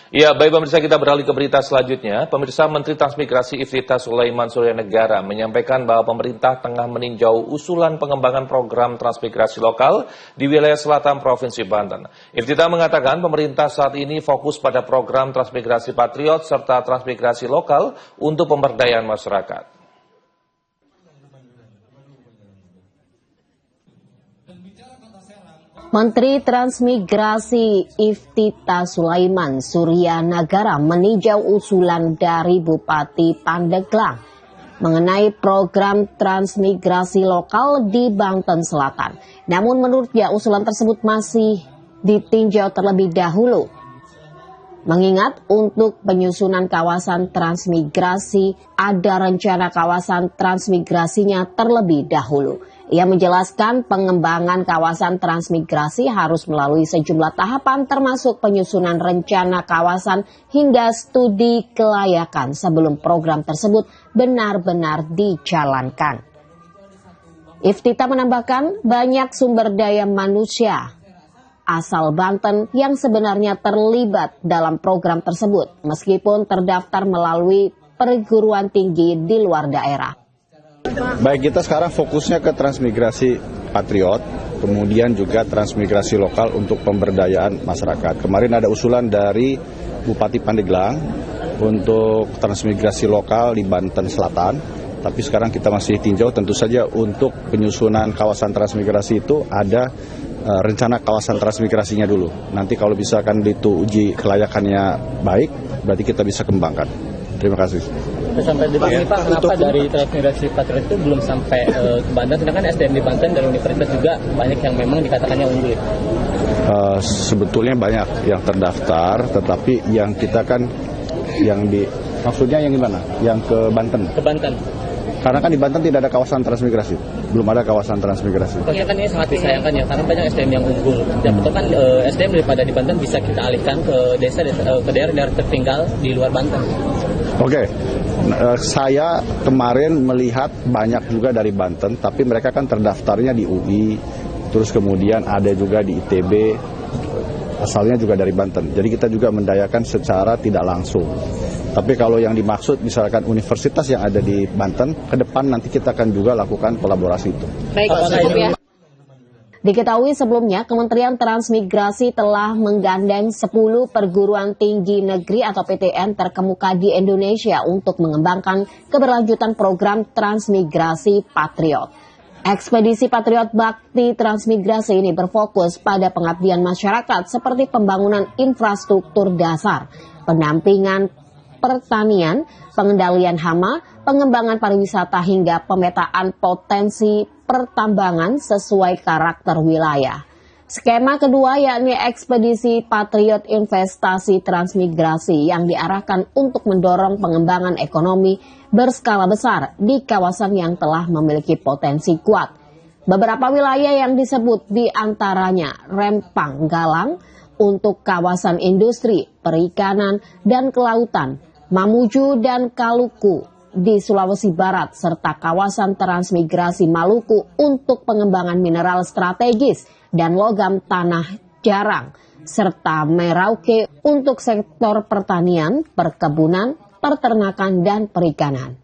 Ya, baik pemirsa, kita beralih ke berita selanjutnya. Pemirsa, Menteri Transmigrasi Iftithah Sulaiman Suryanegara menyampaikan bahwa pemerintah tengah meninjau usulan pengembangan program transmigrasi lokal di wilayah selatan Provinsi Banten. Iftithah mengatakan pemerintah saat ini fokus pada program transmigrasi patriot serta transmigrasi lokal untuk pemberdayaan masyarakat. Menteri Transmigrasi Iftithah Sulaiman Suryanegara meninjau usulan dari Bupati Pandeglang mengenai program transmigrasi lokal di Banten Selatan. Namun menurutnya usulan tersebut masih ditinjau terlebih dahulu. Mengingat untuk penyusunan kawasan transmigrasi ada rencana kawasan transmigrasinya terlebih dahulu. Ia menjelaskan pengembangan kawasan transmigrasi harus melalui sejumlah tahapan termasuk penyusunan rencana kawasan hingga studi kelayakan sebelum program tersebut benar-benar dijalankan. Iftithah menambahkan banyak sumber daya manusia asal Banten yang sebenarnya terlibat dalam program tersebut meskipun terdaftar melalui perguruan tinggi di luar daerah. Baik, kita sekarang fokusnya ke transmigrasi patriot, kemudian juga transmigrasi lokal untuk pemberdayaan masyarakat. Kemarin ada usulan dari Bupati Pandeglang untuk transmigrasi lokal di Banten Selatan, tapi sekarang kita masih tinjau tentu saja untuk penyusunan kawasan transmigrasi itu ada rencana kawasan transmigrasinya dulu. Nanti kalau misalkan itu uji kelayakannya baik, berarti kita bisa kembangkan. Terima kasih. Sampai di sini Pak, kenapa dari transmigrasi patriot itu belum sampai ke Banten? Sedangkan SDM di Banten dari universitas juga banyak yang memang dikatakannya unggul. Sebetulnya banyak yang terdaftar, tetapi yang kita kan maksudnya yang gimana? Yang ke Banten? Ke Banten. Karena kan di Banten tidak ada kawasan transmigrasi, belum ada kawasan transmigrasi. Pokoknya kan ini sangat disayangkan ya, karena banyak SDM yang unggul. Dan betul kan SDM daripada di Banten bisa kita alihkan ke ke daerah-daerah tertinggal di luar Banten. Oke. Saya kemarin melihat banyak juga dari Banten, tapi mereka kan terdaftarnya di UI, terus kemudian ada juga di ITB, asalnya juga dari Banten. Jadi kita juga mendayakan secara tidak langsung. Tapi kalau yang dimaksud misalkan universitas yang ada di Banten, ke depan nanti kita akan juga lakukan kolaborasi itu. Baik, cukup ya. Diketahui sebelumnya Kementerian Transmigrasi telah menggandeng 10 perguruan tinggi negeri atau PTN terkemuka di Indonesia untuk mengembangkan keberlanjutan program transmigrasi Patriot. Ekspedisi Patriot Bakti Transmigrasi ini berfokus pada pengabdian masyarakat seperti pembangunan infrastruktur dasar, pendampingan pertanian, pengendalian hama, pengembangan pariwisata hingga pemetaan potensi pertambangan sesuai karakter wilayah. Skema kedua yakni ekspedisi Patriot Investasi Transmigrasi yang diarahkan untuk mendorong pengembangan ekonomi berskala besar di kawasan yang telah memiliki potensi kuat. Beberapa wilayah yang disebut diantaranya Rempang Galang untuk kawasan industri, perikanan, dan kelautan, Mamuju dan Kaluku di Sulawesi Barat, serta kawasan transmigrasi Maluku untuk pengembangan mineral strategis dan logam tanah jarang, serta Merauke untuk sektor pertanian, perkebunan, peternakan, dan perikanan.